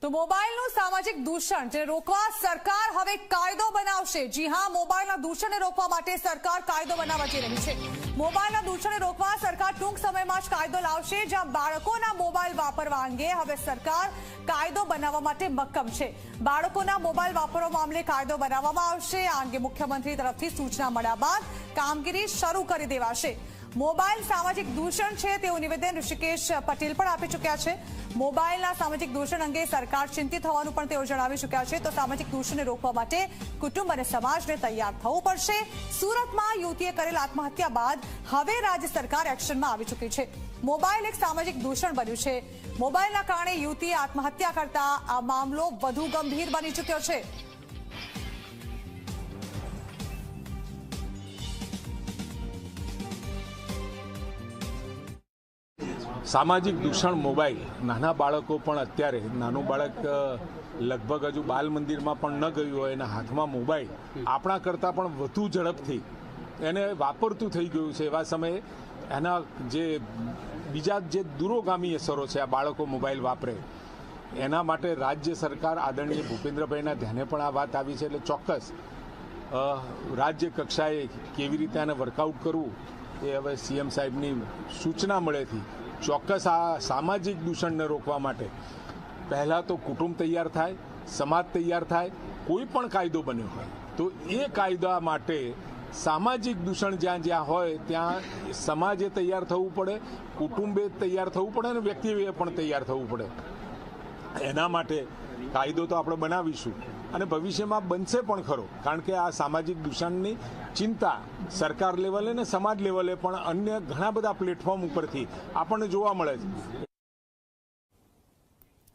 તો મોબાઈલનું સામાજિક દૂષણ જે રોકવા સરકાર હવે કાયદો બનાવશે। જી હા, મોબાઈલના દૂષણને રોકવા માટે સરકાર કાયદો બનાવવા જઈ રહી છે। મોબાઈલના દૂષણને રોકવા સરકાર ટૂંક સમયમાં જ કાયદો લાવશે, જ્યાં બાળકોના મોબાઈલ વાપરવા અંગે હવે સરકાર કાયદો બનાવવા માટે મક્કમ છે। બાળકોના મોબાઈલ વાપરવા મામલે કાયદો બનાવવામાં આવશે। આ અંગે મુખ્યમંત્રી તરફથી સૂચના મળ્યા બાદ કામગીરી શરૂ કરી દેવાશે। મોબાઈલ સામાજિક દૂષણ છે તેવું નિવેદન ઋષિકેશ પટેલ પણ આપી ચૂક્યા છે। મોબાઈલના સામાજિક દૂષણ અંગે સરકાર ચિંતિત હોવાનું પણ તેઓ જણાવી ચૂક્યા છે। તો સામાજિક દૂષણને રોકવા માટે કુટુંબ અને સમાજને તૈયાર થવું પડશે। સુરતમાં યુવતીએ કરેલ આત્મહત્યા બાદ હવે રાજ્ય સરકાર એક્શનમાં આવી ચૂકી છે। મોબાઈલ એક સામાજિક દૂષણ બન્યું છે। મોબાઈલના કારણે યુવતીએ આત્મહત્યા કરતા આ મામલો વધુ ગંભીર બની ચૂક્યો છે। સામાજિક દૂષણ મોબાઈલ નાના બાળકો પણ અત્યારે નાનું બાળક લગભગ હજુ બાલ મંદિરમાં પણ ન ગયું હોય એના હાથમાં મોબાઈલ આપણા કરતાં પણ વધુ ઝડપથી એને વાપરતું થઈ ગયું છે। એવા સમયે એના જે બીજા જે દૂરોગામી અસરો છે આ બાળકો મોબાઈલ વાપરે એના માટે રાજ્ય સરકાર આદરણીય ભૂપેન્દ્રભાઈના ધ્યાને પણ આ વાત આવી છે। એટલે ચોક્કસ રાજ્ય કક્ષાએ કેવી રીતે આને વર્કઆઉટ કરવું એ હવે સીએમ સાહેબની સૂચના મળેથી ચોક્કસ આ સામાજિક દૂષણને રોકવા માટે પહેલાં તો કુટુંબ તૈયાર થાય, સમાજ તૈયાર થાય। કોઈ પણ કાયદો બન્યો હોય તો એ કાયદા માટે સામાજિક દૂષણ જ્યાં જ્યાં હોય ત્યાં સમાજે તૈયાર થવું પડે, કુટુંબે તૈયાર થવું પડે અને વ્યક્તિએ પણ તૈયાર થવું પડે। એના માટે કાયદો તો આપણે બનાવીશું અને ભવિષ્યમાં બનશે પણ ખરો, કારણ કે આ સામાજિક દૂષણની ચિંતા સરકાર લેવલે અને સમાજ લેવલે પણ અન્ય ઘણા બધા પ્લેટફોર્મ ઉપરથી આપણને જોવા મળે છે।